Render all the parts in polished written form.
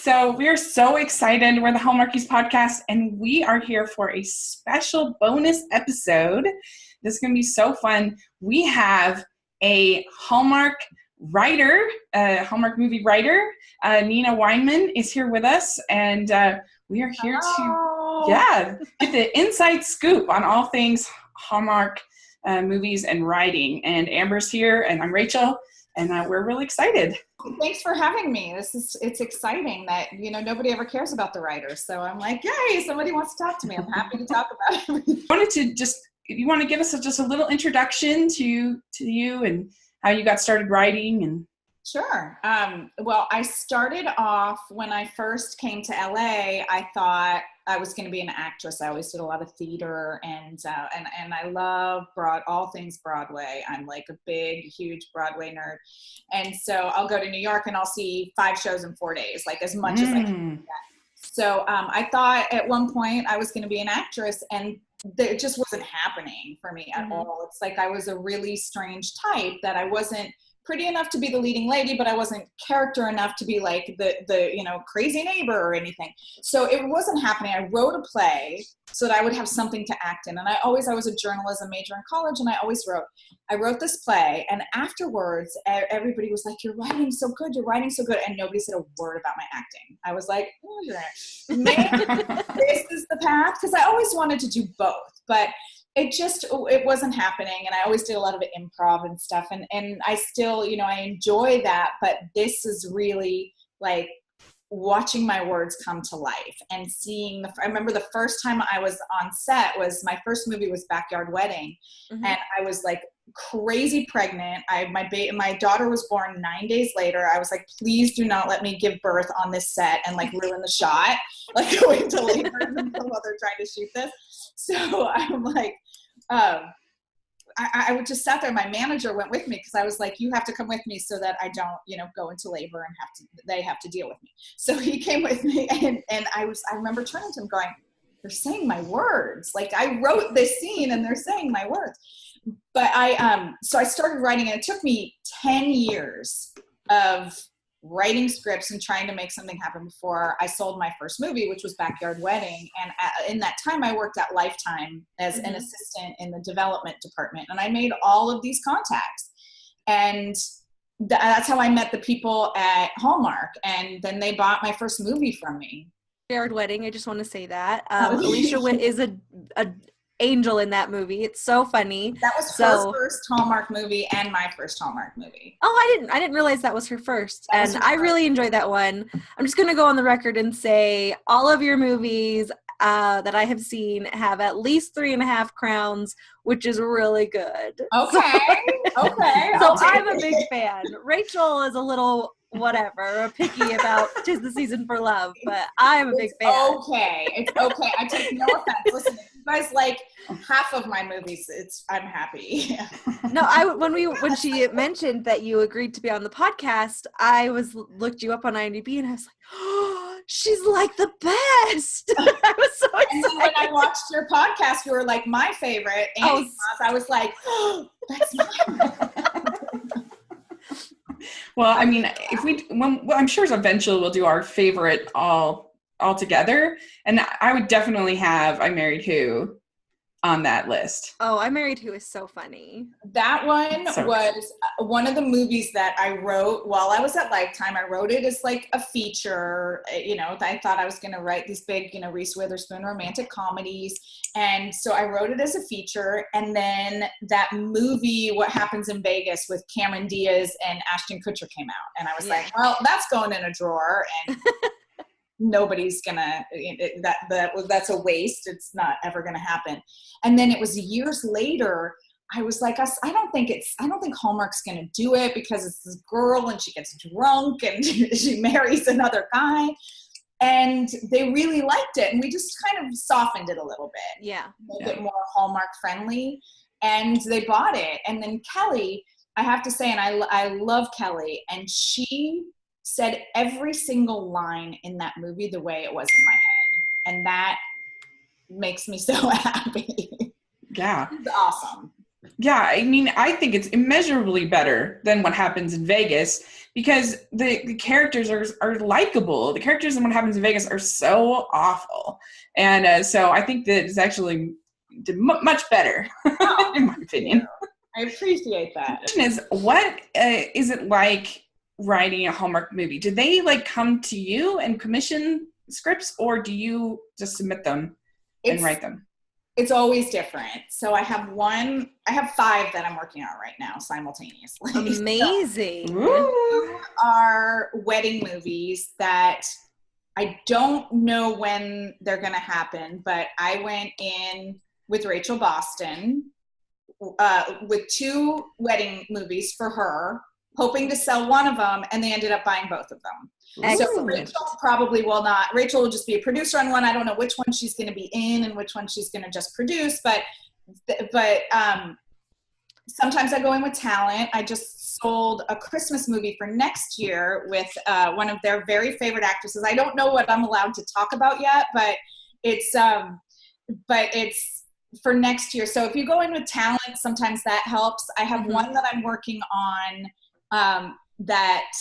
So we are so excited. We're the Hallmarkies podcast, and we are here for a special bonus episode. This is going to be so fun. We have a Hallmark writer, Hallmark movie writer. Nina Weinman is here with us, and we are here to get the inside scoop on all things Hallmark movies and writing. And Amber's here, and I'm Rachel, and we're really excited. Thanks for having me. It's exciting that, nobody ever cares about the writers. So I'm like, yay, somebody wants to talk to me. I'm happy to talk about it. I wanted to if you want to give us just a little introduction to you and how you got started writing. And Sure. Well, I started off when I first came to LA. I thought I was going to be an actress. I always did a lot of theater, and I love all things Broadway. I'm like a big, huge Broadway nerd, and so I'll go to New York and I'll see 5 shows in 4 days, like as much as I can. So I thought at one point I was going to be an actress, and it just wasn't happening for me at all. It's like I was a really strange type, that I wasn't pretty enough to be the leading lady, but I wasn't character enough to be like the crazy neighbor or anything. So it wasn't happening. I wrote a play so that I would have something to act in. And I was a journalism major in college, and I wrote this play, and afterwards everybody was like, you're writing so good. And nobody said a word about my acting. I was like, maybe this is the path. Cause I always wanted to do both, but it wasn't happening. And I always did a lot of improv and stuff. And I still, I enjoy that, but this is really like watching my words come to life and seeing I remember the first time I was on set was my first movie was Backyard Wedding. And I was like crazy pregnant. My daughter was born 9 days later. I was like, please do not let me give birth on this set and like ruin the shot, like going to labor while they're trying to shoot this. So I'm like, I would just sat there. My manager went with me because I was like, you have to come with me so that I don't, go into labor and they have to deal with me. So he came with me, and I remember turning to him going, they're saying my words. Like I wrote this scene and they're saying my words. But so I started writing, and it took me 10 years of writing scripts and trying to make something happen before I sold my first movie, which was Backyard Wedding. And in that time I worked at Lifetime as an assistant in the development department. And I made all of these contacts, and that's how I met the people at Hallmark. And then they bought my first movie from me. Backyard Wedding. I just want to say that Alicia Witt is a angel in that movie. It's so funny. That was her first Hallmark movie and my first Hallmark movie. Oh, I didn't realize that was her first. And I really enjoyed that one. I'm just going to go on the record and say all of your movies that I have seen have at least 3.5 crowns, which is really good. Okay. So I'm a big fan. Rachel is a little picky about 'Tis the Season for Love, but I am a big fan. It's okay. I take no offense. Listen, if you guys like half of my movies, I'm happy. No, when she mentioned that you agreed to be on the podcast, I looked you up on IMDb, and I was like, oh, she's like the best. I was so excited. And then when I watched your podcast, you were like my favorite. And I was like, oh, that's mine. Well, I mean, I'm sure eventually we'll do our favorite all together, and I would definitely have I Married Who on that list. Oh, I Married Who is so funny. That one was one of the movies that I wrote while I was at Lifetime. I wrote it as like a feature. I thought I was going to write these big, Reese Witherspoon romantic comedies. And so I wrote it as a feature. And then that movie, What Happens in Vegas, with Cameron Diaz and Ashton Kutcher came out. And I was like, well, that's going in a drawer. And nobody's gonna, that's a waste. It's not ever gonna happen. And then it was years later, I was like, I don't think Hallmark's gonna do it, because it's this girl and she gets drunk and she marries another guy. And they really liked it, and we just kind of softened it a little bit. Made it more Hallmark friendly, and they bought it. And then Kelly, I have to say, and I love Kelly, and she said every single line in that movie the way it was in my head. And that makes me so happy. Yeah. It's awesome. Yeah, I mean, I think it's immeasurably better than what happens in Vegas because the characters are likable. The characters in What Happens in Vegas are so awful. And so I think that it's actually much better, in my opinion. I appreciate that. The question is, what is it like writing a Hallmark movie? Do they like come to you and commission scripts, or do you just submit them and write them? It's always different. So I have 5 that I'm working on right now simultaneously. Amazing. So, are wedding movies that I don't know when they're going to happen, but I went in with Rachel Boston with 2 wedding movies for her, hoping to sell one of them, and they ended up buying both of them. Excellent. So Rachel probably will not. Rachel will just be a producer on one. I don't know which one she's going to be in and which one she's going to just produce. But sometimes I go in with talent. I just sold a Christmas movie for next year with one of their very favorite actresses. I don't know what I'm allowed to talk about yet, but it's for next year. So if you go in with talent, sometimes that helps. I have one that I'm working on that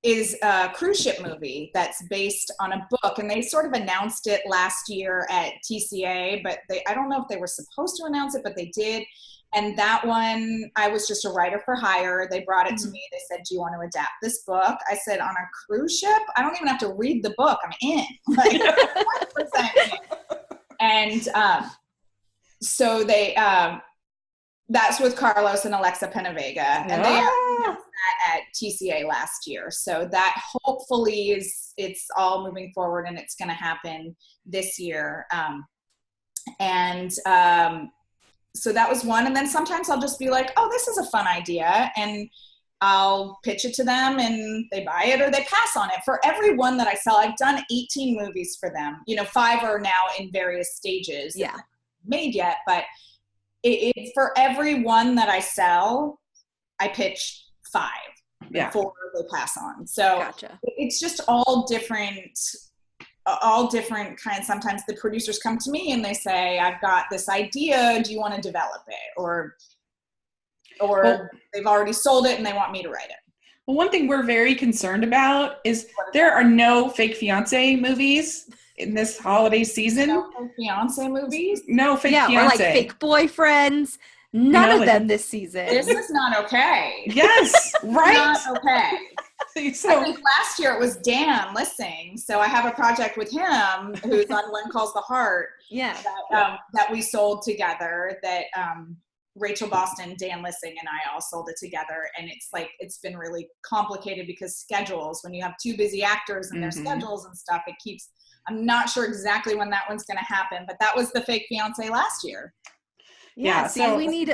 is a cruise ship movie that's based on a book, and they sort of announced it last year at TCA, but I don't know if they were supposed to announce it, but they did. And that one, I was just a writer for hire. They brought it to me. They said, do you want to adapt this book? I said, on a cruise ship? I don't even have to read the book. I'm in. Like, 100% in. And so they, that's with Carlos and Alexa Penavega. And they announced that at TCA last year. So that hopefully it's all moving forward and it's going to happen this year. So that was one. And then sometimes I'll just be like, oh, this is a fun idea. And I'll pitch it to them and they buy it or they pass on it. For every one that I sell, I've done 18 movies for them. 5 are now in various stages. Yeah. Made yet, but for every one that I sell, I pitch 5 before they pass on. So Gotcha. It's just all different kinds. Sometimes the producers come to me and they say, I've got this idea. Do you want to develop it? Or they've already sold it and they want me to write it. Well, one thing we're very concerned about is there are no fake fiance movies in this holiday season. No fake fiance movies? No fake fiance. Or like fake boyfriends. None of them this season. This is not okay. Yes, right. Not okay. So, I think last year it was Dan Lissing. So I have a project with him who's on When Calls the Heart. Yeah. That we sold together. That Rachel Boston, Dan Lissing, and I all sold it together. And it's been really complicated because schedules. When you have 2 busy actors and their schedules and stuff, I'm not sure exactly when that one's going to happen. But that was the fake fiance last year. Yeah, see, we need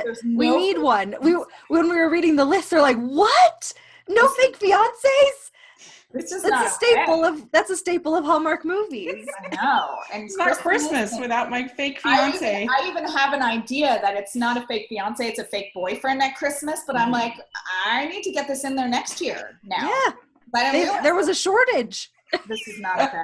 one. When we were reading the list, they're like, "What? No fake fiancés?" That's a staple of Hallmark movies. I know, and it's not Christmas without my fake fiance. I even have an idea that it's not a fake fiance; it's a fake boyfriend at Christmas. But I'm like, I need to get this in there next year now. Yeah, but there was a shortage. This is not okay.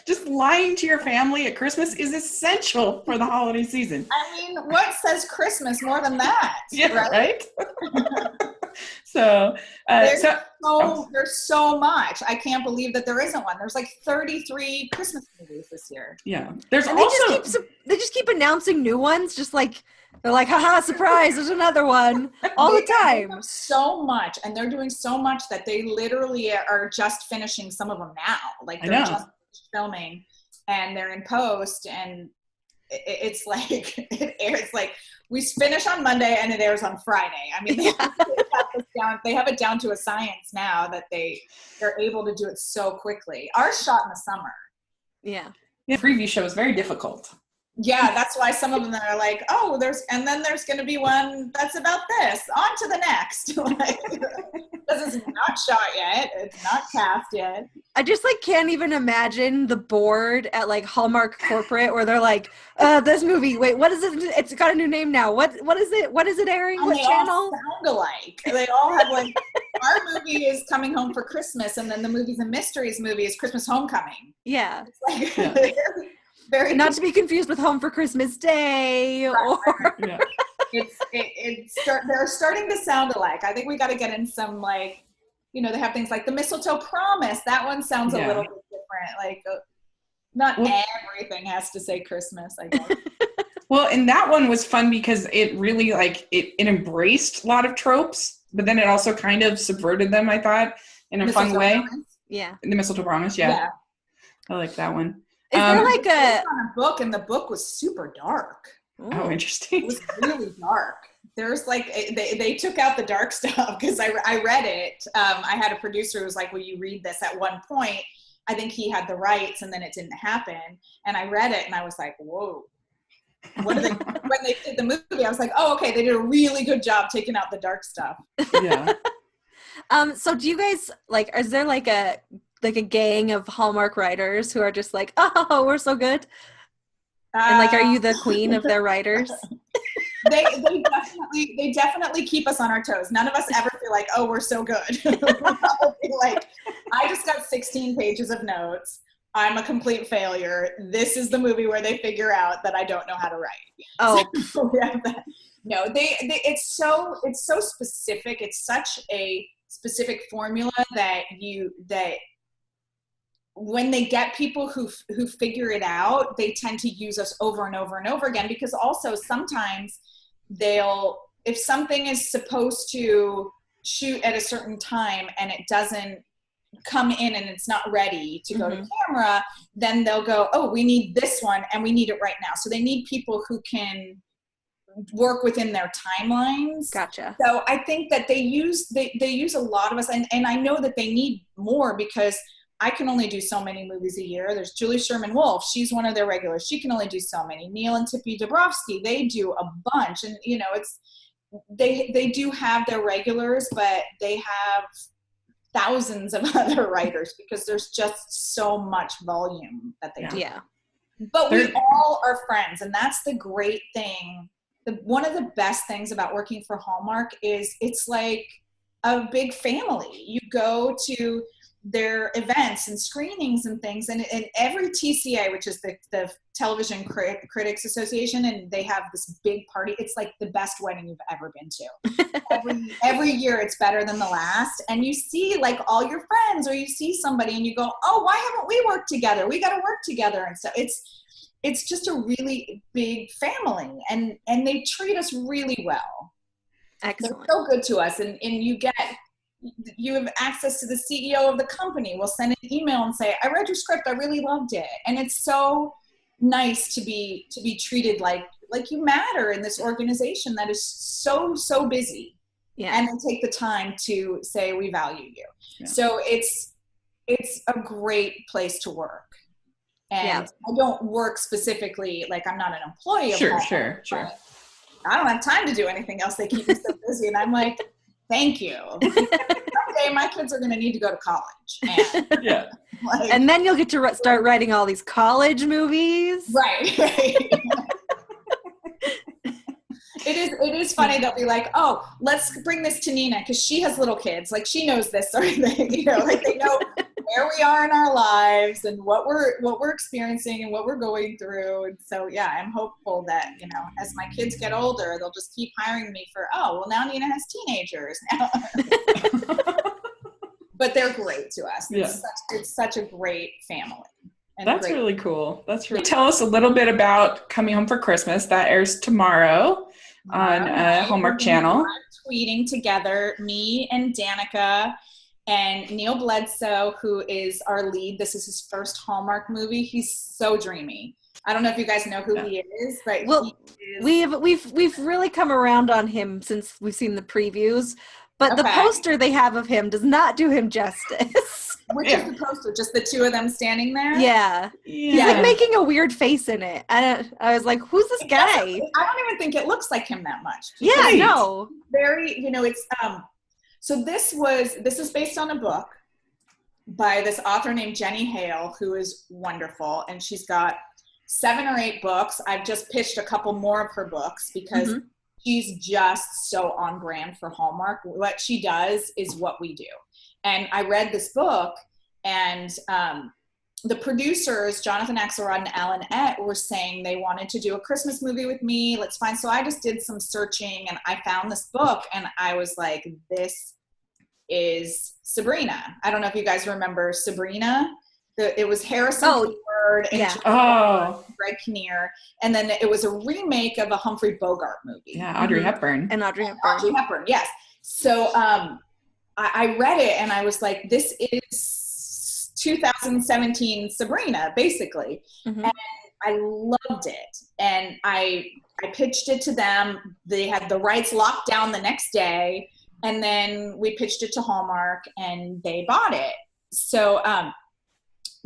Just lying to your family at Christmas is essential for the holiday season. I mean, what says Christmas more than that? Yeah, right? So, there's so much. I can't believe that there isn't one. There's like 33 Christmas movies this year. Yeah. They just keep announcing new ones, just like they're like, haha, surprise, there's another one all the time. So much, and they're doing so much that they literally are just finishing some of them now. Like they're just filming and they're in post, and it's like it airs like we finish on Monday and it airs on Friday. I mean, they have it down to a science now that they're able to do it so quickly. Ours shot in the summer. Yeah, preview show is very difficult. Yeah, that's why some of them are like, oh, there's going to be one that's about this. On to the next. This is not shot yet. It's not cast yet. I just can't even imagine the board at Hallmark Corporate where they're like, this movie, wait, what is it? It's got a new name now. What is it? What is it airing? And what channel? All sound alike. They all have our movie is Coming Home for Christmas, and then the Movies and Mysteries movie is Christmas Homecoming. Yeah. Very not to be confused with Home for Christmas Day. Yeah. They're starting to sound alike. I think we got to get in some, like, they have things like the mistletoe promise. That one sounds a little bit different. Like, not everything has to say Christmas, I guess. Well, and that one was fun because it really, like, it embraced a lot of tropes, but then it also kind of subverted them, I thought, in a fun way. Promise? Yeah. The mistletoe promise, yeah. I like that one. Is there like on a book, and the book was super dark. Oh, interesting. It was really dark. There's like, they took out the dark stuff because I read it. I had a producer who was like, will you read this at one point? I think he had the rights and then it didn't happen. And I read it and I was like, whoa. What are they, when they did the movie, I was like, oh, okay, they did a really good job taking out the dark stuff. Yeah. So do you guys, like, is there like a gang of Hallmark writers who are just like, oh, we're so good? And like, are you the queen of their writers? They definitely keep us on our toes. None of us ever feel like, oh, we're so good. Like, I just got 16 pages of notes. I'm a complete failure. This is the movie where they figure out that I don't know how to write. Oh, so, no, it's so specific. It's such a specific formula that when they get people who figure it out, they tend to use us over and over and over again, because also sometimes if something is supposed to shoot at a certain time and it doesn't come in and it's not ready to go to camera, then they'll go, oh, we need this one and we need it right now. So they need people who can work within their timelines. Gotcha. So I think that they use a lot of us, and I know that they need more, because I can only do so many movies a year. There's Julie Sherman Wolfe. She's one of their regulars. She can only do so many. Neil and Tippi Dabrowski, they do a bunch. And, they do have their regulars, but they have thousands of other writers because there's just so much volume that they do. Yeah. But we all are friends. And that's the great thing. One of the best things about working for Hallmark is it's like a big family. You go to their events and screenings and things, and every TCA, which is the Television Critics Association, and they have this big party. It's like the best wedding you've ever been to. every year it's better than the last, and you see like all your friends, or you see somebody and you go, oh, why haven't we worked together? We got to work together and stuff. It's just a really big family, and they treat us really well. Excellent. They're so good to us, and you have access to the CEO of the company. We'll send an email and say, I read your script. I really loved it. And it's so nice to be treated like you matter in this organization that is so, so busy. Yeah. And they take the time to say, we value you. Yeah. So it's a great place to work. And I don't work specifically, like I'm not an employee of Hallmark, Sure. I don't have time to do anything else. They keep me so busy. And I'm like, thank you. Someday my kids are going to need to go to college. And, and then you'll get to start writing all these college movies. Right. It is funny. They'll be like, oh, let's bring this to Nina because she has little kids. Like she knows this sort of thing. Like they know where we are in our lives and what we're experiencing and what we're going through. And so, I'm hopeful that, as my kids get older, they'll just keep hiring me for, oh, well, now Nina has teenagers now. But they're great to us. It's such a great family. That's really cool. Tell us a little bit about Coming Home for Christmas. That airs tomorrow on Hallmark Channel. Tweeting together, me and Danica and Neil Bledsoe, who is our lead. This is his first Hallmark movie. He's so dreamy. I don't know if you guys know who he is, but we've really come around on him since we've seen the previews. But the poster they have of him does not do him justice. Which is the poster? Just the two of them standing there? Yeah. He's like making a weird face in it. I was like, who's this guy? I don't even think it looks like him that much. Yeah, no. Very, it's so this is based on a book by this author named Jenny Hale, who is wonderful, and she's got 7 or 8 books. I've just pitched a couple more of her books because she's just so on brand for Hallmark. What she does is what we do. And I read this book, and the producers, Jonathan Axelrod and Alan Ett, were saying they wanted to do a Christmas movie with me. Let's find. So I just did some searching and I found this book and I was like, this is Sabrina. I don't know if you guys remember Sabrina. It was Harrison Ford and Greg Kinnear. And then it was a remake of a Humphrey Bogart movie. Yeah, Audrey Hepburn. And Audrey Hepburn, yes. So I read it and I was like, this is 2017 Sabrina, basically. And I loved it. And I pitched it to them. They had the rights locked down the next day. And then we pitched it to Hallmark and they bought it. So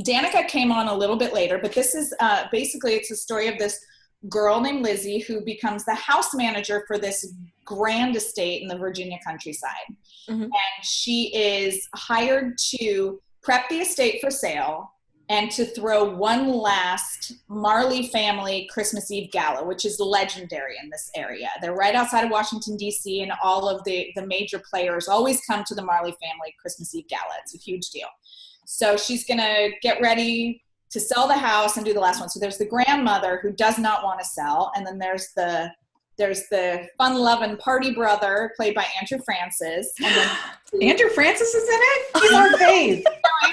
Danica came on a little bit later, but this is basically, it's a story of this girl named Lizzie who becomes the house manager for this grand estate in the Virginia countryside. And she is hired to prep the estate for sale and to throw one last Marley family Christmas Eve gala, which is legendary in this area. They're right outside of Washington, D.C., and all of the major players always come to the Marley family Christmas Eve gala. It's a huge deal. So she's going to get ready to sell the house and do the last one. So there's the grandmother who does not want to sell, and then there's the fun-loving party brother played by Andrew Francis. And then Andrew Francis is in it? He's our fave.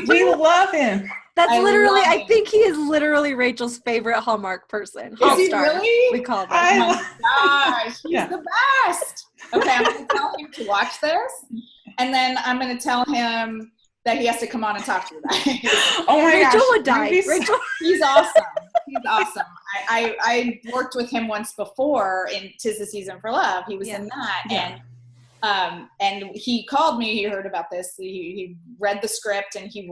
We love him. That's I think he is literally Rachel's favorite Hallmark person. Is he really? We call him. Oh my gosh, he's the best. Okay, I'm going to tell him to watch this, and then I'm going to tell him that he has to come on and talk to you guys. Oh my gosh. Rachel would die. Rachel. He's awesome. He's awesome. I worked with him once before in 'Tis the Season for Love. He was in that. And he called me. He heard about this. He read the script and he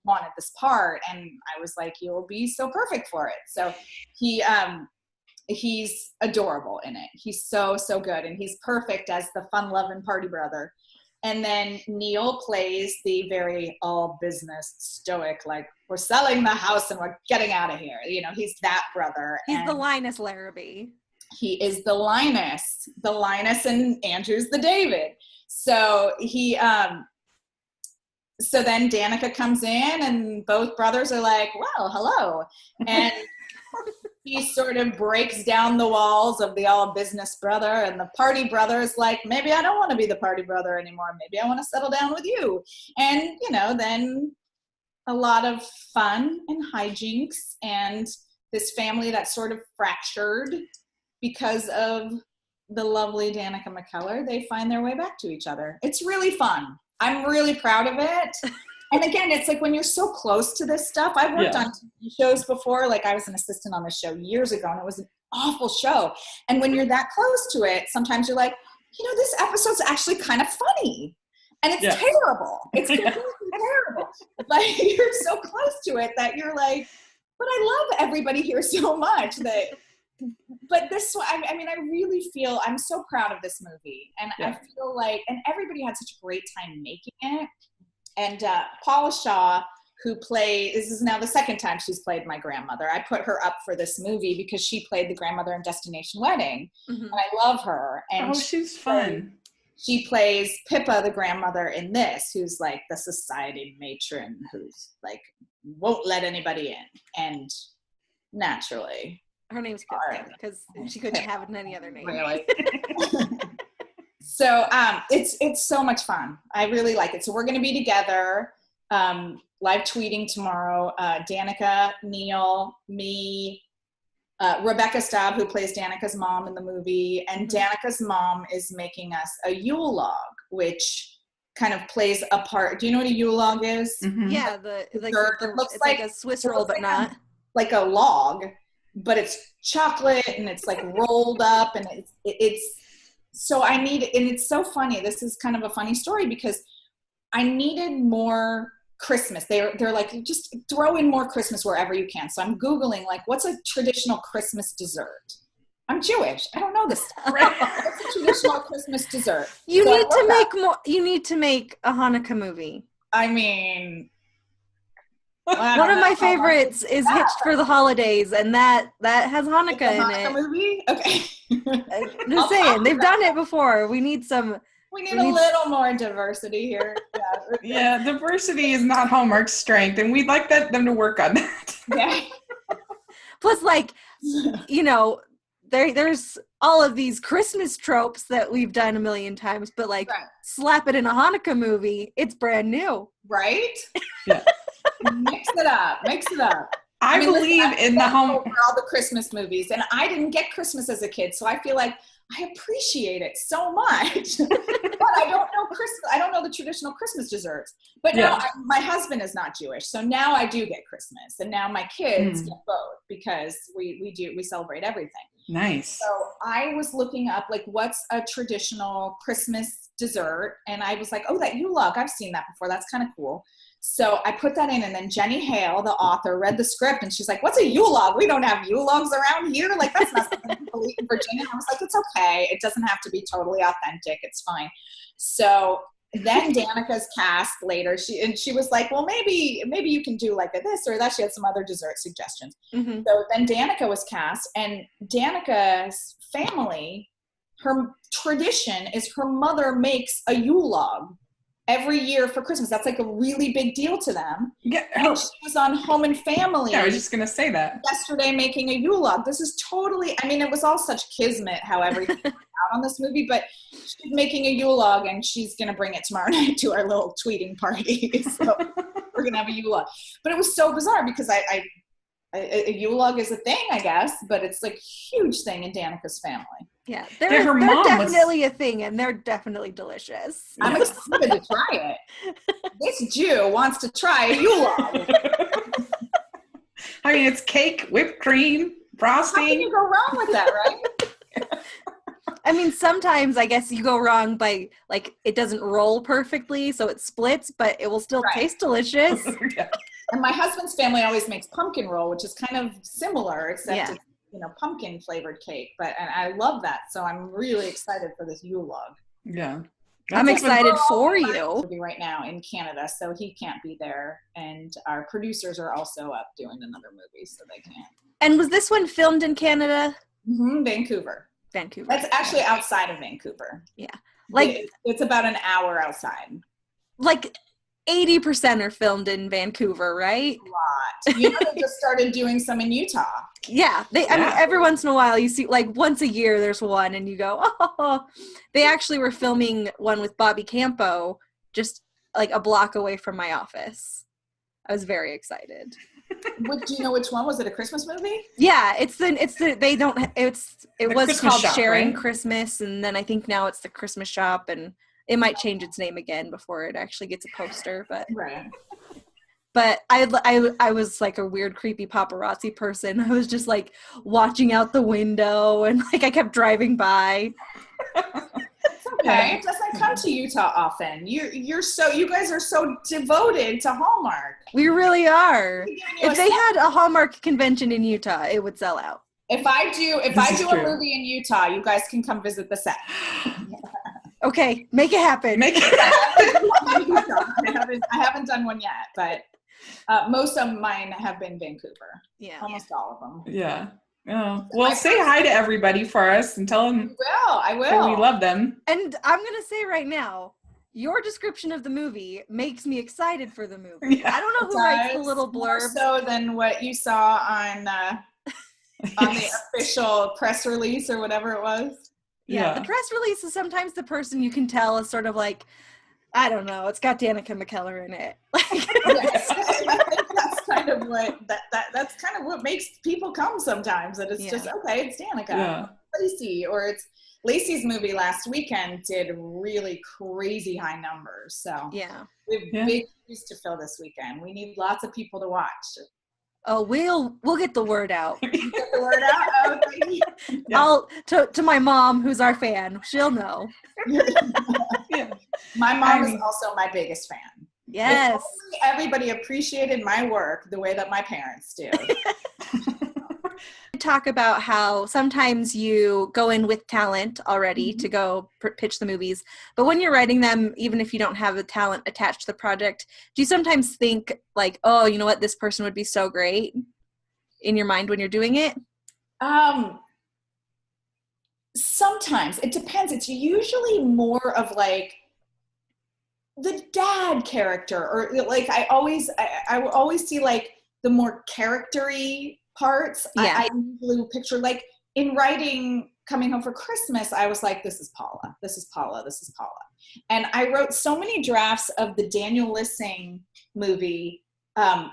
wanted this part. And I was like, you'll be so perfect for it. So he's adorable in it. He's so good. And he's perfect as the fun-loving party brother. And then Neil plays the very all business stoic, like, we're selling the house and we're getting out of here. You know, he's that brother. He's the Linus Larrabee. He is the Linus and Andrew's the David. So so then Danica comes in and both brothers are like, well, hello. And he sort of breaks down the walls of the all business brother, and the party brother is like, maybe I don't want to be the party brother anymore. Maybe I want to settle down with you. And, you know, then a lot of fun and hijinks and this family that's sort of fractured because of the lovely Danica McKellar. They find their way back to each other. It's really fun. I'm really proud of it. And again, it's like when you're so close to this stuff, I've worked on TV shows before. Like I was an assistant on this show years ago, and it was an awful show. And when you're that close to it, sometimes you're like, you know, this episode's actually kind of funny. And it's terrible. It's completely terrible. Like you're so close to it that you're like, but I love everybody here so much that, but this, I mean, I really feel, I'm so proud of this movie. And I feel like, and everybody had such a great time making it. And Paula Shaw, who this is now the second time she's played my grandmother. I put her up for this movie because she played the grandmother in Destination Wedding. And I love her. And she's fun. She plays Pippa, the grandmother in this, who's like the society matron who's like, won't let anybody in. And naturally. Her name's Pippa because she couldn't have it in any other name. Really? So it's so much fun. I really like it. So we're going to be together, live tweeting tomorrow. Danica, Neil, me, Rebecca Staub, who plays Danica's mom in the movie, and Danica's mom is making us a Yule log, which kind of plays a part. Do you know what a Yule log is? Yeah, it looks like a Swiss roll, but not like a log, but it's chocolate and it's like rolled up, and it's. So and it's so funny. This is kind of a funny story because I needed more Christmas. They're like, just throw in more Christmas wherever you can. So I'm Googling like, what's a traditional Christmas dessert? I'm Jewish. I don't know this stuff. What's a traditional Christmas dessert? You need to make a Hanukkah movie. I mean, one of my favorites is Hitched for the Holidays, and that has Hanukkah in it. Movie? Okay. I'm just saying, they've done it before. We need some We need a little more diversity here. Yeah, diversity is not Hallmark's strength, and we'd like them to work on that. Yeah. Plus, like, you know, there's all of these Christmas tropes that we've done a million times, but like slap it in a Hanukkah movie, it's brand new. Right? Yeah. Mix it up. I believe in the all the Christmas movies, and I didn't get Christmas as a kid, so I feel like I appreciate it so much. But I don't know Christmas. I don't know the traditional Christmas desserts. But now my husband is not Jewish, so now I do get Christmas, and now my kids get both because we celebrate everything. Nice. So I was looking up like what's a traditional Christmas dessert, and I was like, oh, that Yule log. I've seen that before. That's kind of cool. So I put that in, and then Jenny Hale, the author, read the script, and she's like, what's a Yule log? We don't have Yule logs around here. Like, that's not something people eat in Virginia. And I was like, it's okay. It doesn't have to be totally authentic. It's fine. So then Danica's cast later. She was like, well, maybe you can do like this or that. She had some other dessert suggestions. Mm-hmm. So then Danica was cast, and Danica's family, her tradition is her mother makes a Yule log every year for Christmas. That's like a really big deal to them. Yeah. And she was on Home and Family. Yeah, I was just going to say that. Yesterday making a Yule log. This is totally, I mean, it was all such kismet how everything came out on this movie, but she's making a Yule log, and she's going to bring it tomorrow night to our little tweeting party. So we're going to have a Yule log. But it was so bizarre because a Yule log is a thing, I guess, but it's like a huge thing in Danica's family. Yeah, they're definitely a thing, and they're definitely delicious. I'm excited to try it. This Jew wants to try a Yule log. I mean, it's cake, whipped cream, frosting. How can you go wrong with that, right? I mean, sometimes I guess you go wrong by, like, it doesn't roll perfectly, so it splits, but it will still taste delicious. Yeah. And my husband's family always makes pumpkin roll, which is kind of similar, except it's, pumpkin flavored cake. And I love that. So I'm really excited for this Yule log. Yeah. I'm excited for you. Right now in Canada, so he can't be there. And our producers are also up doing another movie, so they can't. And was this one filmed in Canada? Mm-hmm, Vancouver. That's actually outside of Vancouver. Yeah. It's about an hour outside. Like 80% are filmed in Vancouver, right? A lot. They just started doing some in Utah. Yeah. I mean, every once in a while you see, like, once a year there's one, and you go, oh. They actually were filming one with Bobby Campo just like a block away from my office. I was very excited. Do you know which one? Was it a Christmas movie? Yeah, it was Christmas called Shop, Sharing right? Christmas, and then I think now it's the Christmas Shop, and it might change its name again before it actually gets a poster, but right. But I was like a weird, creepy paparazzi person. I was just like watching out the window, and like I kept driving by. It's okay. It doesn't come to Utah often. You guys are so devoted to Hallmark. We really are. If they had a Hallmark convention in Utah, it would sell out. If I do a movie in Utah, you guys can come visit the set. Okay, make it happen. I haven't done one yet, but most of mine have been Vancouver. Yeah, almost all of them. Yeah. Oh. Well, say hi to everybody for us and tell them. I will. We love them. And I'm gonna say right now, your description of the movie makes me excited for the movie. Yeah. I don't know who writes the little blurb. More so than what you saw on the official press release or whatever it was. Yeah, the press release is sometimes the person you can tell is sort of like, I don't know, it's got Danica McKellar in it. Yes. I think that's kind of what that's kind of what makes people come sometimes. That it's just okay, it's Danica. Yeah. Lacey, or it's Lacey's movie last weekend did really crazy high numbers. So we have big shoes to fill this weekend. We need lots of people to watch. Oh, we'll get the word out. Get the word out. Okay. I'll to my mom, who's our fan. She'll know. My mom is also my biggest fan. Yes. Everybody appreciated my work the way that my parents do. Talk about how sometimes you go in with talent already to go pitch the movies, but when you're writing them, even if you don't have the talent attached to the project, do you sometimes think like, oh, you know what, this person would be so great in your mind when you're doing it? Sometimes Sometimes it depends. It's usually more of like the dad character, or like I will always see like the more character-y parts. Yeah. I usually will picture, like in writing Coming Home for Christmas, I was like, this is Paula, this is Paula, this is Paula. And I wrote so many drafts of the Daniel Lissing movie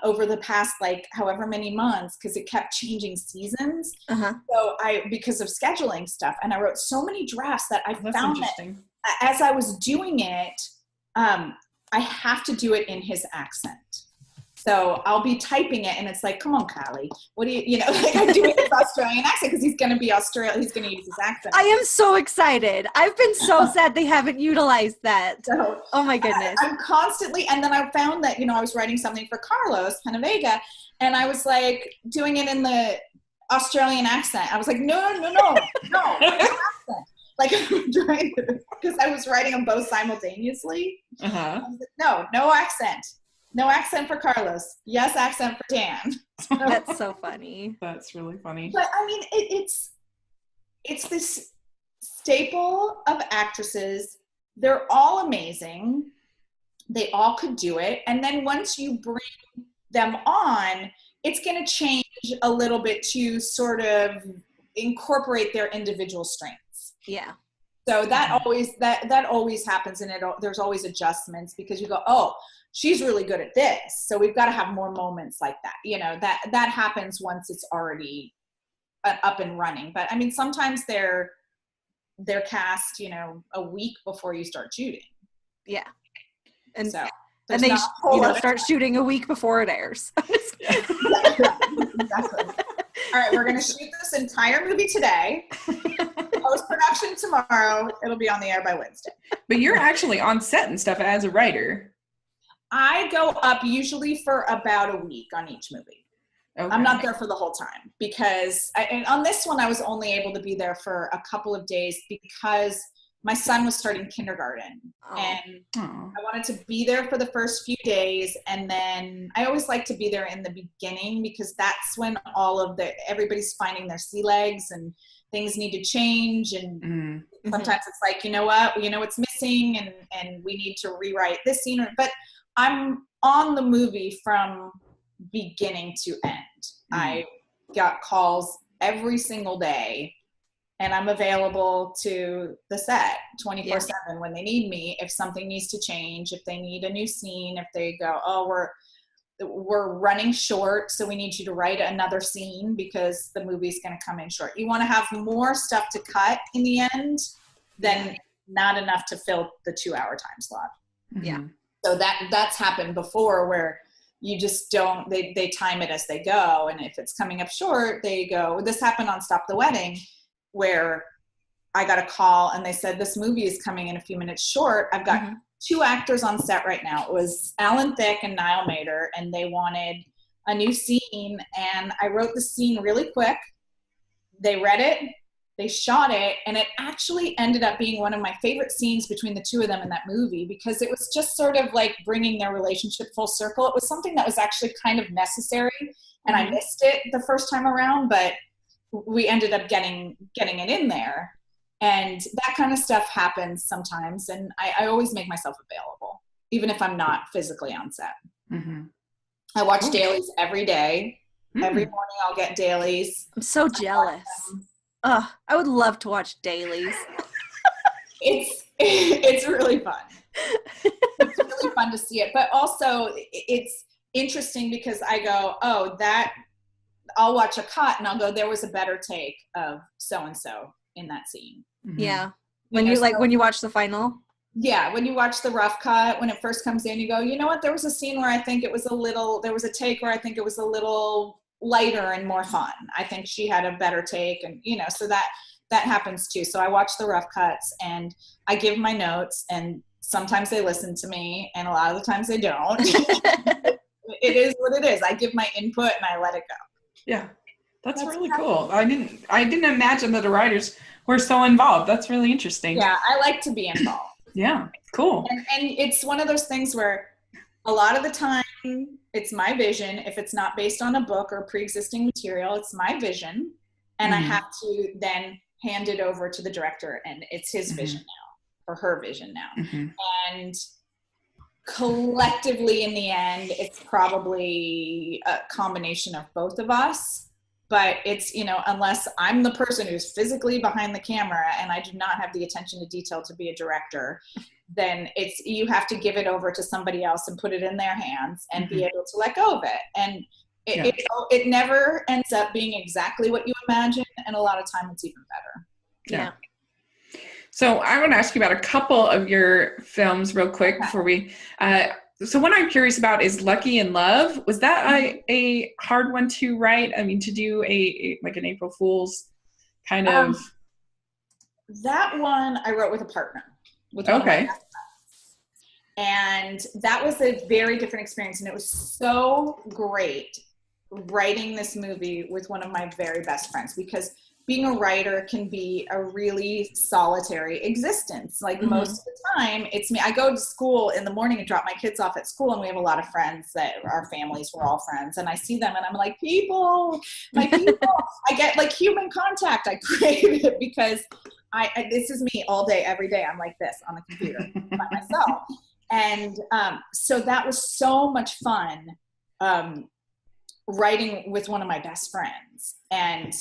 over the past like however many months, because it kept changing seasons. So because of scheduling stuff, and I wrote so many drafts that I found that as I was doing it, I have to do it in his accent. So I'll be typing it and it's like, come on, Callie, what do you know, like I do it in his Australian accent because he's going to be Australian. He's going to use his accent. I am so excited. I've been so sad they haven't utilized that. So, oh my goodness. I'm constantly, and then I found that, I was writing something for Carlos Penavega and I was like doing it in the Australian accent. I was like, no accent. Like, because I was writing them both simultaneously. I was like, no accent. No accent for Carlos. Yes, accent for Dan. That's so funny. That's really funny. But I mean, it's this staple of actresses. They're all amazing. They all could do it. And then once you bring them on, it's going to change a little bit to sort of incorporate their individual strengths. Yeah. So that always happens, and there's always adjustments because you go, oh, she's really good at this, so we've got to have more moments like that. That happens once it's already up and running. But I mean, sometimes they're cast, a week before you start shooting. Yeah, and so and they start shooting a week before it airs. Exactly. All right, we're going to shoot this entire movie today. Post-production tomorrow. It'll be on the air by Wednesday. But you're actually on set and stuff as a writer. I go up usually for about a week on each movie. Okay. I'm not there for the whole time because and on this one, I was only able to be there for a couple of days because my son was starting kindergarten and I wanted to be there for the first few days. And then I always like to be there in the beginning because that's when everybody's finding their sea legs and things need to change. And sometimes it's like, you know what, what's missing and we need to rewrite this scene. But I'm on the movie from beginning to end. I got calls every single day. And I'm available to the set 24/7 when they need me. If something needs to change, if they need a new scene, if they go, oh, we're running short, so we need you to write another scene because the movie's going to come in short. You want to have more stuff to cut in the end than not enough to fill the 2-hour time slot. Yeah. So that's happened before where you just don't, they time it as they go. And if it's coming up short, they go, this happened on Stop the Wedding, where I got a call and they said, this movie is coming in a few minutes short. I've got 2 actors on set right now. It was Alan Thicke and Niall Mater, and they wanted a new scene. And I wrote the scene really quick. They read it, they shot it, and it actually ended up being one of my favorite scenes between the two of them in that movie because it was just sort of like bringing their relationship full circle. It was something that was actually kind of necessary, and I missed it the first time around, but we ended up getting it in there. And that kind of stuff happens sometimes. And I always make myself available, even if I'm not physically on set. I watch dailies every day. Every morning I'll get dailies. I'm so jealous. I would love to watch dailies. It's really fun. It's really fun to see it. But also it's interesting because I go, I'll watch a cut and I'll go, there was a better take of so-and-so in that scene. Yeah. When you watch the final? Yeah. When you watch the rough cut, when it first comes in, you go, you know what? There was a scene where I think it was there was a take where I think it was a little lighter and more fun. I think she had a better take and, so that happens too. So I watch the rough cuts and I give my notes and sometimes they listen to me and a lot of the times they don't. It is what it is. I give my input and I let it go. Yeah, that's really cool. I didn't imagine that the writers were so involved. That's really interesting. Yeah, I like to be involved. Yeah, cool. And it's one of those things where a lot of the time it's my vision. If it's not based on a book or pre-existing material, it's my vision. And I have to then handed over to the director, and it's his vision now, or her vision now. And collectively, in the end, it's probably a combination of both of us. But it's, unless I'm the person who's physically behind the camera and I do not have the attention to detail to be a director, then you have to give it over to somebody else and put it in their hands and be able to let go of it. And it never ends up being exactly what you imagine, and a lot of time it's even better. Yeah. So I want to ask you about a couple of your films real quick before we so one I'm curious about is Lucky in Love. Was that a hard one to write? I mean, to do like an April Fool's kind of that one I wrote with a partner. With one of my best friends. And that was a very different experience, and it was so great writing this movie with one of my very best friends, because being a writer can be a really solitary existence. Like most of the time, it's me. I go to school in the morning and drop my kids off at school, and we have a lot of friends that are families. We're all friends, and I see them, and I'm like, my people. I get like human contact. I crave it because this is me all day, every day. I'm like this on the computer by myself, and so that was so much fun. Writing with one of my best friends. And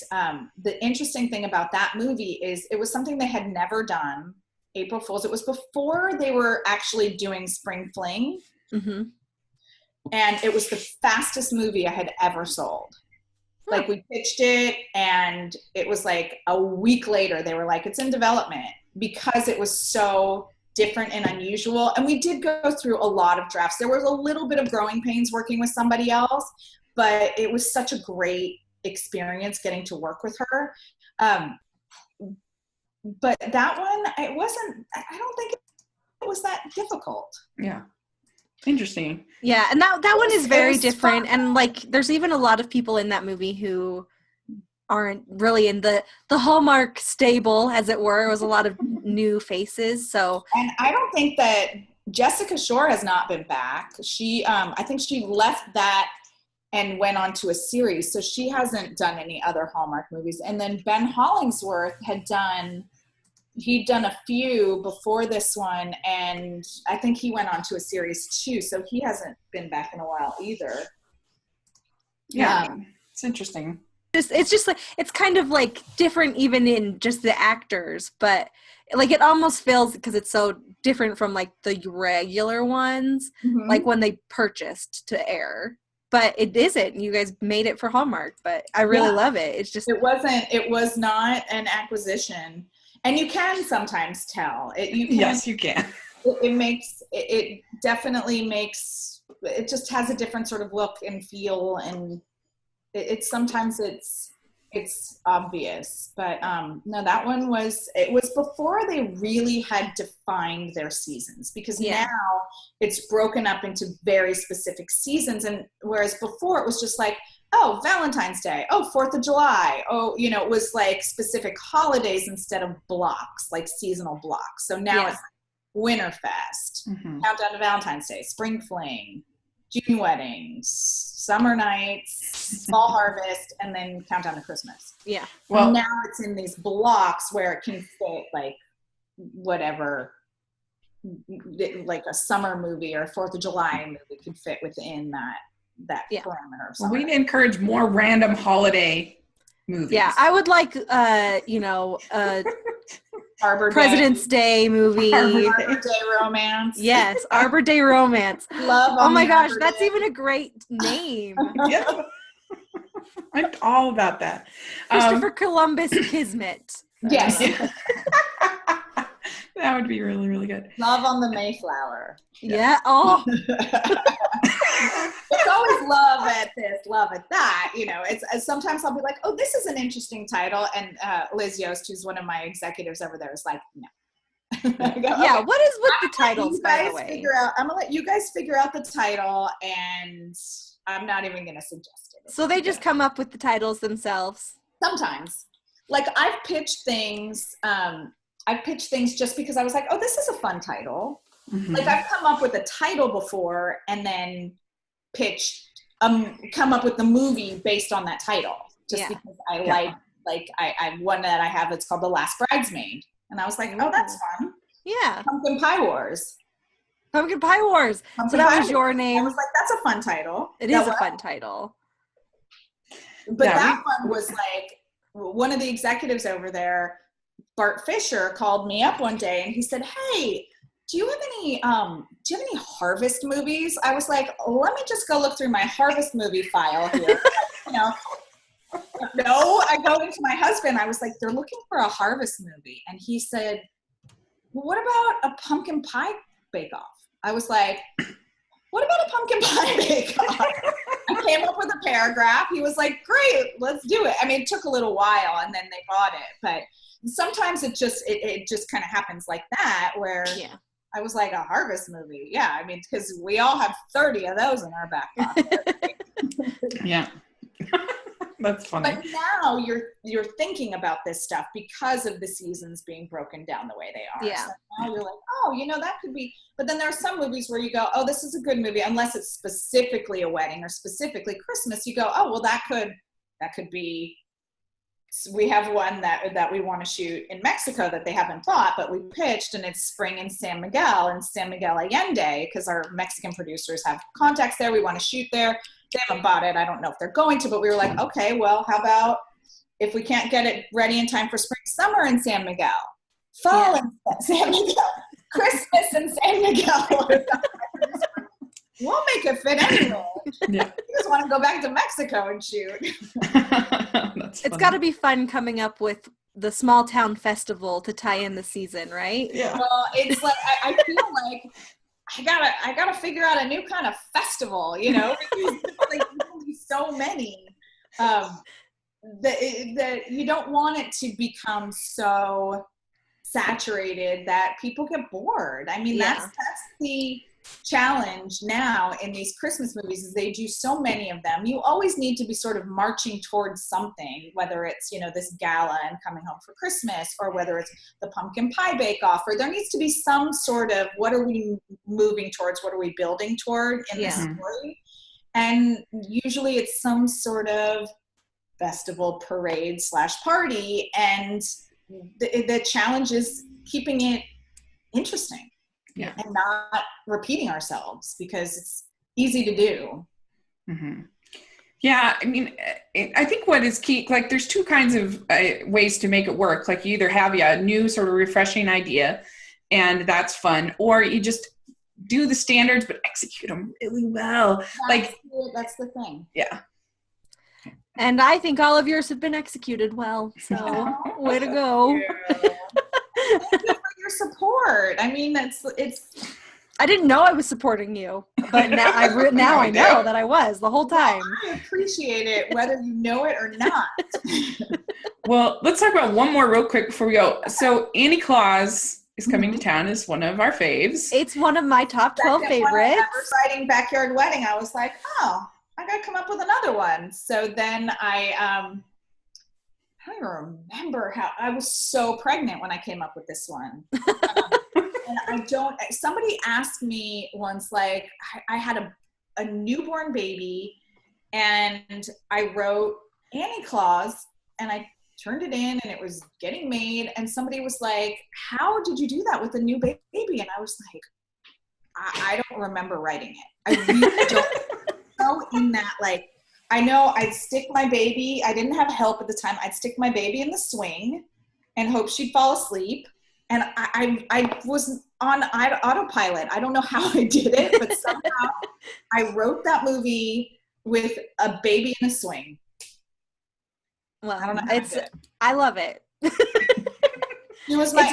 the interesting thing about that movie is it was something they had never done, April Fool's. It was before they were actually doing Spring Fling. And it was the fastest movie I had ever sold. Like, we pitched it, and it was like a week later, they were like, it's in development, because it was so different and unusual. And we did go through a lot of drafts. There was a little bit of growing pains working with somebody else, but it was such a great experience getting to work with her. But that one, I don't think it was that difficult. Yeah. Interesting. Yeah, and that one is very different. Fun. And like, there's even a lot of people in that movie who aren't really in the Hallmark stable, as it were. It was a lot of new faces. So, and I don't think that Jessica Shore has not been back. She, I think she left that and went on to a series. So she hasn't done any other Hallmark movies. And then Ben Hollingsworth he'd done a few before this one, and I think he went on to a series too. So he hasn't been back in a while either. Yeah, it's interesting. It's just like, it's kind of like different even in just the actors, but like it almost feels, because it's so different from like the regular ones, like when they purchased to air. But it isn't. You guys made it for Hallmark, but I really love it. It's just... It was not an acquisition. And you can sometimes tell. Yes, you can. It definitely makes, it just has a different sort of look and feel, and sometimes it's obvious. But no, that one was before they really had defined their seasons, because now it's broken up into very specific seasons. And whereas before it was just like, oh, Valentine's Day, oh, 4th of July, oh, it was like specific holidays instead of blocks, like seasonal blocks. So now it's Winterfest, Countdown to Valentine's Day, Spring Fling, June Weddings, Summer Nights, Fall Harvest, and then Countdown to Christmas. Yeah. Well, and now it's in these blocks where it can fit like whatever, like a summer movie or a 4th of July movie could fit within that parameter. Well, we encourage more random holiday movies. Yeah, I would like, President's Day movie. Arbor Day Romance. Yes, Arbor Day Romance. Love. Oh my gosh, that's even a great name. Yeah. I'm all about that. Christopher Columbus Kismet. Yes. That would be really, really good. Love on the Mayflower. Yeah. Oh. It's always love at this, love at that. It's sometimes I'll be like, oh, this is an interesting title. And Liz Yost, who's one of my executives over there, is like, no. Yeah, what is with the titles, by the way? I'm going to let you guys figure out the title, and I'm not even going to suggest it. So they just come up with the titles themselves? Sometimes. Like, I've pitched things just because I was like, oh, this is a fun title. Like, I've come up with a title before and then come up with the movie based on that title, just because I like like I one that I have, it's called The Last Bridesmaid. And I was like, oh, that's fun. Yeah. Pumpkin Pie Wars. Pumpkin Pie Wars. Pumpkin So that Pie was your Wars. name. I was like, that's a fun title. It is a fun title. But that one was like, one of the executives over there, Bart Fisher, called me up one day and he said, hey, do you have any Harvest movies? I was like, let me just go look through my Harvest movie file here. No, I go into my husband. I was like, they're looking for a Harvest movie. And he said, well, what about a pumpkin pie bake-off? I was like, what about a pumpkin pie bake-off? I came up with a paragraph. He was like, great, let's do it. I mean, it took a little while and then they bought it. But sometimes it just kind of happens like that where I was like, a Harvest movie. Yeah, I mean, because we all have 30 of those in our back pocket. Yeah. That's funny. But now you're thinking about this stuff because of the seasons being broken down the way they are. Yeah. So now you're like, oh, that could be. But then there are some movies where you go, oh, this is a good movie, unless it's specifically a wedding or specifically Christmas. You go, oh, well, that could be. We have one that we want to shoot in Mexico that they haven't bought, but we pitched, and it's spring in San Miguel Allende, because our Mexican producers have contacts there. We want to shoot there. They haven't bought it. I don't know if they're going to, but we were like, okay, well, how about if we can't get it ready in time for spring, summer in San Miguel, fall in San Miguel, Christmas in San Miguel. We'll make it fit anyway. Yeah. You just want to go back to Mexico and shoot. It's got to be fun coming up with the small town festival to tie in the season, right? Yeah. Well, it's like I feel like I gotta figure out a new kind of festival, because like there's so many that you don't want it to become so saturated that people get bored. I mean, that's the challenge now in these Christmas movies, is they do so many of them. You always need to be sort of marching towards something, whether it's this gala and coming home for Christmas, or whether it's the pumpkin pie bake-off, or there needs to be some sort of, what are we moving towards, what are we building toward in this story. And usually it's some sort of festival, parade / party, and the challenge is keeping it interesting. Yeah. And not repeating ourselves, because it's easy to do. Mm-hmm. Yeah. I mean, I think what is key, like there's two kinds of ways to make it work. Like you either have a new sort of refreshing idea and that's fun, or you just do the standards, but execute them really well. That's the thing. Yeah. And I think all of yours have been executed well. So way to go. Thank you for your support. I mean, it's. I didn't know I was supporting you, but now I know that I was the whole time. Well, I appreciate it, whether you know it or not. Well, let's talk about one more real quick before we go. So Annie Claus is coming to town is one of our faves. It's one of my top 12 favorites. Exciting backyard wedding. I was like, oh, I got to come up with another one. So then I don't even remember how. I was so pregnant when I came up with this one. And somebody asked me once, like, I had a newborn baby and I wrote Annie Claus and I turned it in and it was getting made. And somebody was like, how did you do that with a new baby? And I was like, I don't remember writing it. I really don't. So in that, like, I know I'd stick my baby. I didn't have help at the time. I'd stick my baby in the swing and hope she'd fall asleep. And I was on autopilot. I don't know how I did it, but somehow I wrote that movie with a baby in a swing. Well, I don't know. I love it. She was my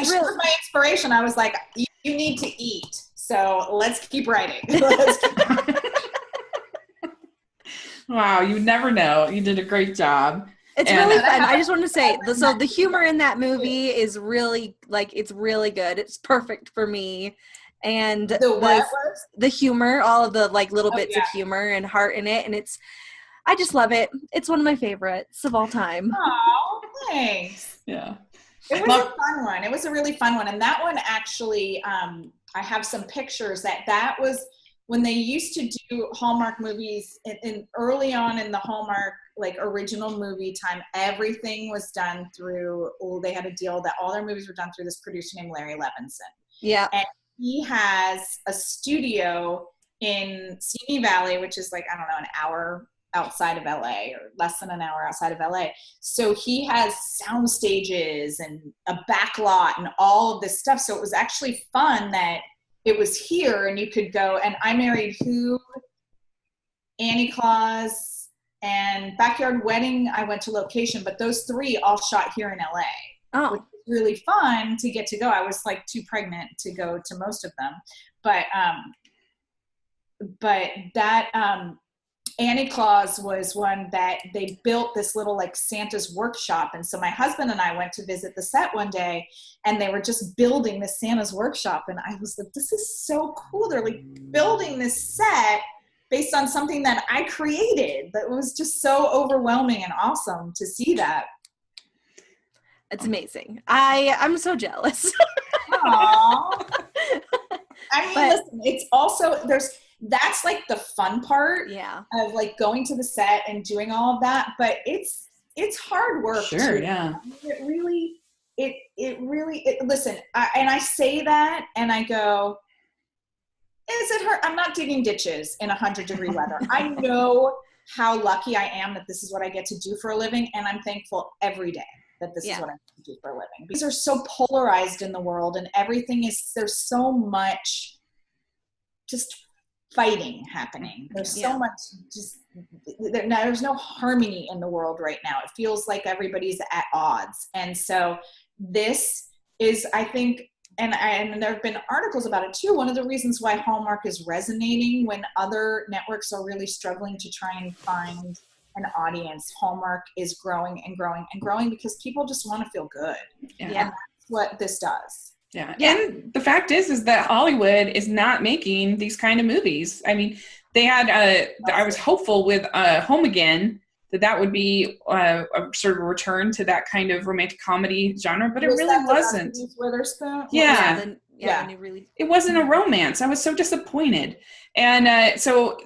inspiration. I was like, you need to eat. So let's keep writing. Wow, you never know. You did a great job. It's really fun. I just want to say, so the humor in that movie is really, like, it's really good. It's perfect for me. And the humor, all of the, like, little bits of humor and heart in it. And I just love it. It's one of my favorites of all time. Oh, thanks. Yeah. It was a fun one. It was a really fun one. And that one actually, I have some pictures that was when they used to do Hallmark movies in early on in the Hallmark like original movie time, everything was done through, they had a deal that all their movies were done through this producer named Larry Levinson. Yeah. And he has a studio in Simi Valley, which is like, I don't know, an hour outside of LA or less than an hour outside of LA. So he has sound stages and a back lot and all of this stuff. So it was actually fun that it was here and you could go, and I Married Who, Annie Claus, and Backyard Wedding, I went to location, but those 3 all shot here in LA. Oh. Which was really fun to get to go. I was like too pregnant to go to most of them. But that Annie Claus was one that they built this little like Santa's workshop. And so my husband and I went to visit the set one day, and they were just building this Santa's workshop. And I was like, this is so cool. They're like building this set based on something that I created. That was just so overwhelming and awesome to see that. It's amazing. I'm so jealous. Aww. I mean, listen, it's also, that's like the fun part of like going to the set and doing all of that, but it's hard work. Sure, too. yeah. It really, listen, I say that and I go, is it hard? I'm not digging ditches in 100-degree weather. I know how lucky I am that this is what I get to do for a living, and I'm thankful every day that this is what I get to do for a living. These are so polarized in the world, and there's so much just fighting happening. There's so much there's no harmony in the world right now. It feels like everybody's at odds. And so this is, I think, and there have been articles about it too, one of the reasons why Hallmark is resonating when other networks are really struggling to try and find an audience. Hallmark is growing and growing and growing because people just want to feel good. Yeah. And that's what this does. Yeah. And the fact is that Hollywood is not making these kind of movies. I mean, they had, I was hopeful with Home Again that would be a sort of a return to that kind of romantic comedy genre, but it really wasn't. Yeah. It wasn't a romance. I was so disappointed. And so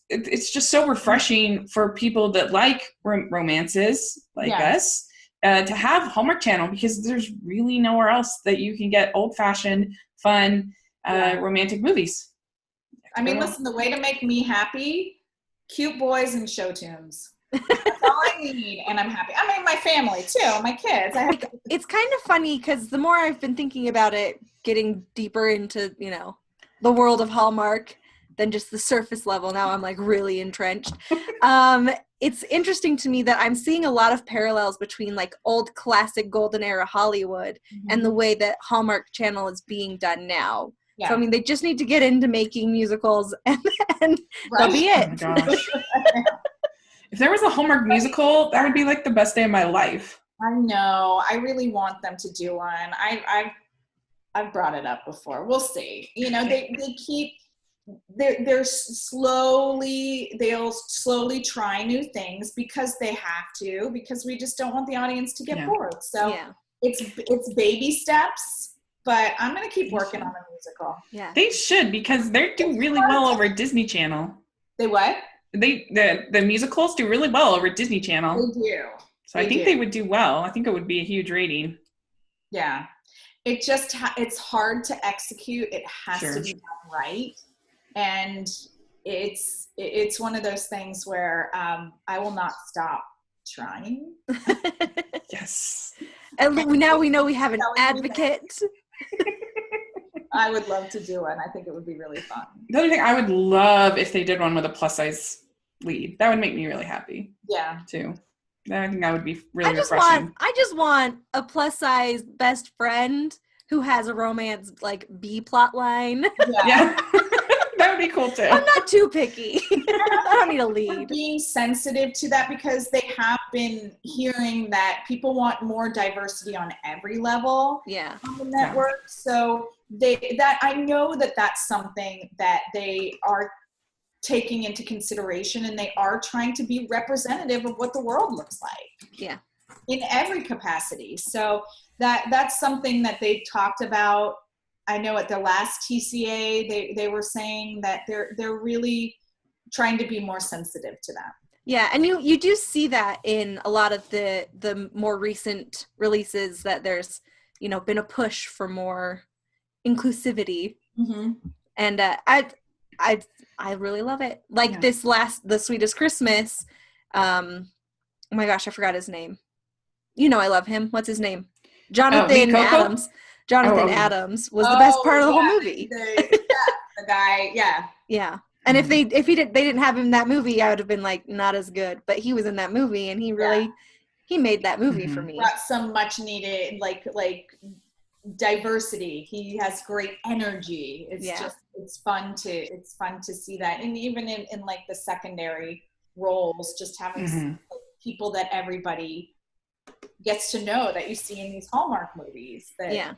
it's just so refreshing for people that like romances like us to have Hallmark Channel, because there's really nowhere else that you can get old-fashioned, fun, romantic movies. I mean, listen, the way to make me happy, cute boys and show tunes. That's all I need, and I'm happy. I mean, my family too, my kids. It's kind of funny because the more I've been thinking about it, getting deeper into, the world of Hallmark than just the surface level, now I'm like really entrenched. It's interesting to me that I'm seeing a lot of parallels between like old classic golden era Hollywood and the way that Hallmark Channel is being done now. Yeah. So, I mean, they just need to get into making musicals and that'll be it. Oh my gosh. If there was a Hallmark musical, that would be like the best day of my life. I know. I really want them to do one. I've brought it up before. We'll see. They'll slowly try new things because they have to, because we just don't want the audience to get bored. So it's baby steps. But I'm going to keep working on a musical. Yeah, they should, because they're doing really well over Disney Channel. They what? The musicals do really well over Disney Channel. They do. So I think they would do well. I think it would be a huge rating. Yeah, it just it's hard to execute. It has to be done right, and it's one of those things where I will not stop trying. Yes. And now we know we have an advocate. I would love to do one. I think it would be really fun. The other thing, I would love if they did one with a plus size lead. That would make me really happy. Yeah. Too. I think that would be really refreshing. I just want a plus size best friend who has a romance like B plot line. Yeah. That would be cool too. I'm not too picky. I don't need a lead. Being sensitive to that, because they have been hearing that people want more diversity on every level on the network. So I know that that's something that they are taking into consideration, and they are trying to be representative of what the world looks like. Yeah. In every capacity. So that's something that they've talked about I know at the last TCA, they were saying that they're really trying to be more sensitive to that. Yeah, and you do see that in a lot of the more recent releases, that there's, you know, been a push for more inclusivity. Mm-hmm. And I really love it. Like The Sweetest Christmas, oh my gosh, I forgot his name. You know I love him. What's his name? Jonathan Adams. Jonathan Adams was the best part of the whole movie. The guy, yeah. Yeah. And if they didn't have him in that movie, I would have been like, not as good. But he was in that movie, and he made that movie for me. Brought some much needed like diversity. He has great energy. It's fun to see that. And even in like the secondary roles, just having some people that everybody gets to know that you see in these Hallmark movies. I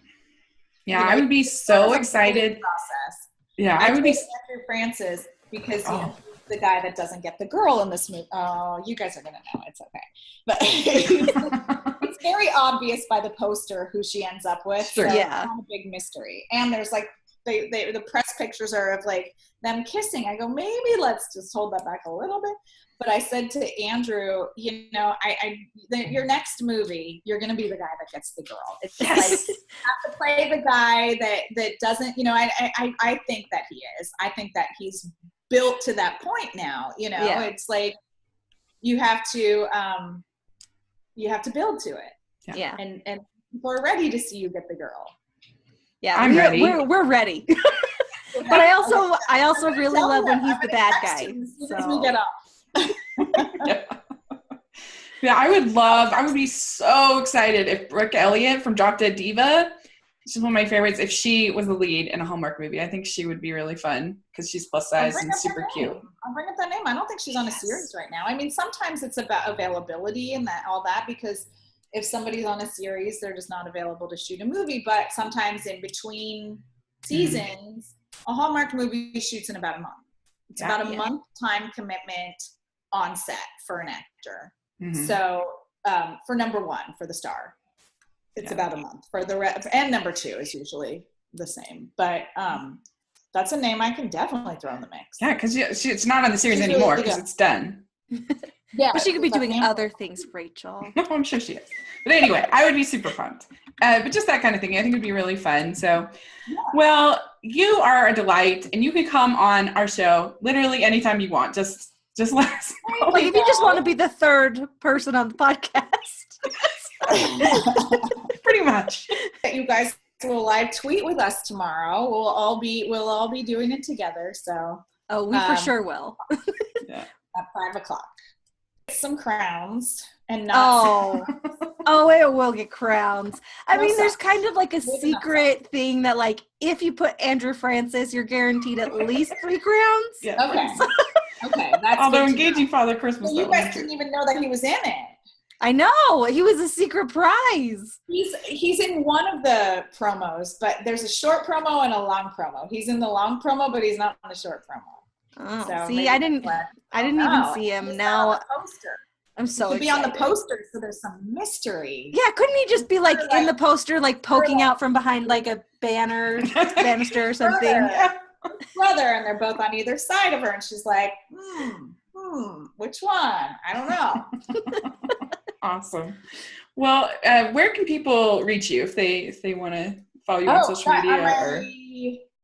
would be so excited. Process. Yeah, I would be Andrew Francis, because you know, the guy that doesn't get the girl in this movie. Oh, you guys are gonna know. It's okay, but it's very obvious by the poster who she ends up with. Sure. So yeah, it's not a big mystery. And there's like the press pictures are of like them kissing. I go, maybe let's just hold that back a little bit. But I said to Andrew, you know, your next movie, you're going to be the guy that gets the girl. It's like, you have to play the guy that doesn't, you know, I think that he is. I think that he's built to that point now, you know. It's like you have to build to it. Yeah. And people are ready to see you get the girl. Yeah, I'm ready. We're ready. But I also really love when he's the bad guy. As we get off. I would be so excited if Brooke Elliott from Drop Dead Diva, she's one of my favorites, if she was the lead in a Hallmark movie. I think she would be really fun because she's plus size and super cute. I'll bring up that name. I don't think she's on a series right now. I mean, sometimes it's about availability and all that, because if somebody's on a series, they're just not available to shoot a movie. But sometimes in between seasons, a Hallmark movie shoots in about a month. It's about a month time commitment on set for an actor. So for number one, for the star, it's about a month. For the and number two is usually the same. But that's a name I can definitely throw in the mix. Yeah, because it's not on the series anymore because it's done. Yeah, but she could be doing other things, Rachel. No, I'm sure she is. But anyway, I would be super pumped. But just that kind of thing, I think would be really fun. So, well, you are a delight, and you can come on our show literally anytime you want. Just let us know. Like if you just want to be the third person on the podcast. Pretty much. You guys will live tweet with us tomorrow. We'll all be doing it together. So we for sure will. At 5:00. Some crowns and not it will get crowns. I mean, there's kind of like a secret thing that like if you put Andrew Francis, you're guaranteed at least 3 crowns. Yeah. Okay. That's although engaging Father Christmas. So you guys didn't even know that he was in it. I know, he was a secret prize. He's in one of the promos, but there's a short promo and a long promo. He's in the long promo, but he's not on the short promo. Oh, so see, I didn't even see him. Now I'm so excited. Be on the poster, so there's some mystery. Yeah, couldn't he just be like in the poster, like poking out from behind like a banister or something? Brother, and they're both on either side of her, and she's like, which one? I don't know. Awesome. Well, where can people reach you if they want to follow you on social media?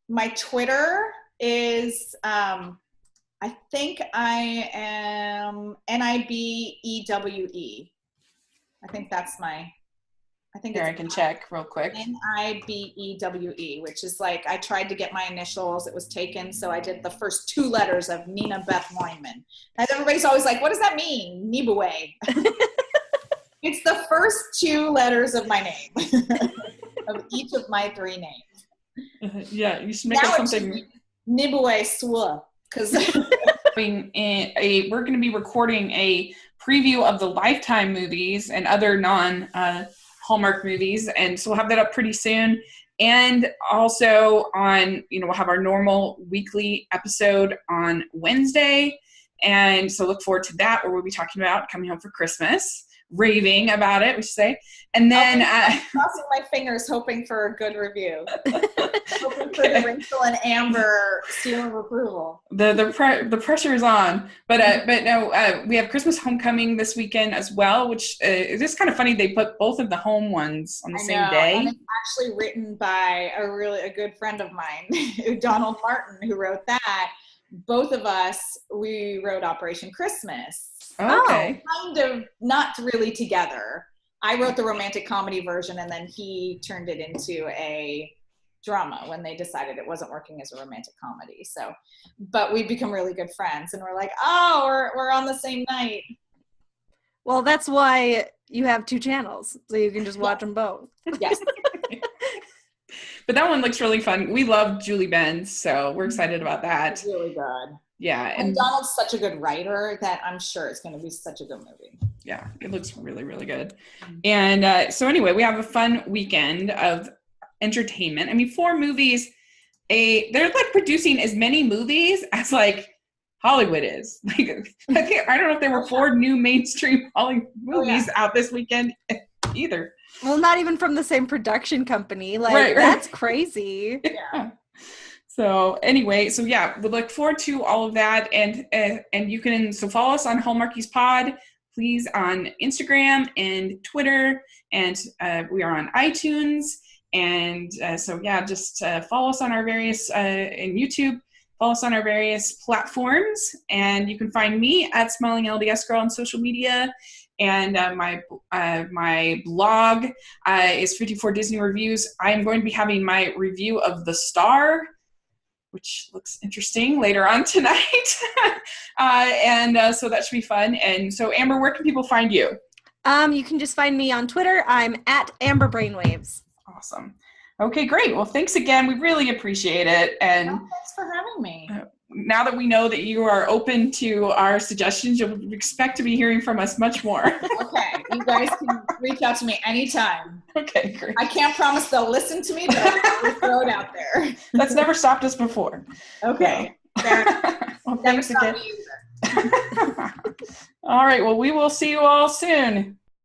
My Twitter is I think I am NIBEWE. I think that's I can check real quick. NIBEWE, which is like, I tried to get my initials. It was taken. So I did the first 2 letters of Nina Beth Weinman. And everybody's always like, what does that mean? Nibue. It's the first 2 letters of my name, of each of my 3 names. Yeah, you should make up something. Nibue Swa. Because we're going to be recording a preview of the Lifetime movies and other non-Hallmark movies, and so we'll have that up pretty soon. And also we'll have our normal weekly episode on Wednesday, and so look forward to that, where we'll be talking about Coming Home for Christmas. raving about it, we should say. And then crossing my fingers, hoping for a good review. Hoping for the Rachel and Amber seal of approval. The pressure is on, but no, we have Christmas Homecoming this weekend as well, which is just kind of funny. They put both of the home ones on the same day. And it's actually written by a good friend of mine, Donald Martin, who wrote that. Both of us, we wrote Operation Christmas. Okay. Kind of not really together. I wrote the romantic comedy version, and then he turned it into a drama when they decided it wasn't working as a romantic comedy. So, but we become really good friends, and we're like, oh, we're on the same night. Well, that's why you have 2 channels, so you can just watch them both. Yes. But that one looks really fun. We love Julie Benz, so we're excited about that. It's really good. Yeah. And Donald's such a good writer that I'm sure it's going to be such a good movie. Yeah, it looks really, really good. And so anyway, we have a fun weekend of entertainment. I mean, 4 movies, they're like producing as many movies as like Hollywood is. Like, I don't know if there were 4 new mainstream Hollywood movies out this weekend either. Well, not even from the same production company. Like, right. That's crazy. Yeah. So anyway, so yeah, we look forward to all of that. And you can, so follow us on Hallmarkies Pod, please, on Instagram and Twitter. And we are on iTunes. And so yeah, just follow us on our various, in YouTube, follow us on our various platforms. And you can find me at Smiling LDS Girl on social media. And my blog is 54 Disney Reviews. I am going to be having my review of The Star, which looks interesting, later on tonight. So that should be fun. And so, Amber, where can people find you? You can just find me on Twitter. I'm at Amber Brainwaves. Awesome. Okay, great. Well, thanks again. We really appreciate it. And thanks for having me. Now that we know that you are open to our suggestions, you'll expect to be hearing from us much more. Okay. You guys can reach out to me anytime. Okay, great. I can't promise they'll listen to me, but I'll throw it out there. That's never stopped us before. Okay. Fair enough. Well, thanks again. All right. Well, we will see you all soon.